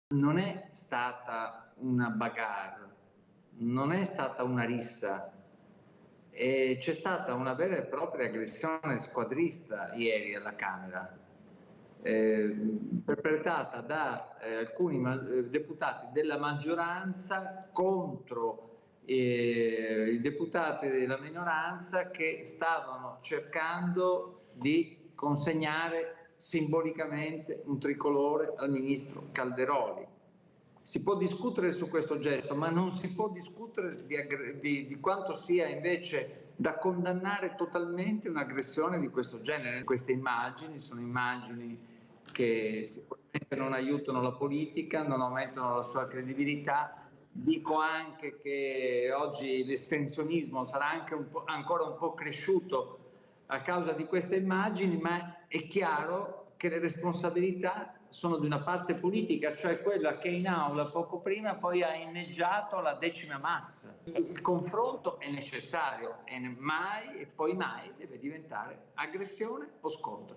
Non è stata una bagarre, non è stata una rissa, c'è stata una vera e propria aggressione squadrista ieri alla Camera, perpetrata da alcuni deputati della maggioranza contro i deputati della minoranza che stavano cercando di consegnare simbolicamente un tricolore al ministro Calderoli. Si può discutere su questo gesto, ma non si può discutere di quanto sia invece da condannare totalmente un'aggressione di questo genere. Queste immagini sono immagini che sicuramente non aiutano la politica, non aumentano la sua credibilità. Dico anche che oggi l'estensionismo sarà anche ancora un po' cresciuto a causa di queste immagini, ma è chiaro che le responsabilità sono di una parte politica, cioè quella che in aula poco prima poi ha inneggiato la decima massa. Il confronto è necessario e mai e poi mai deve diventare aggressione o scontro.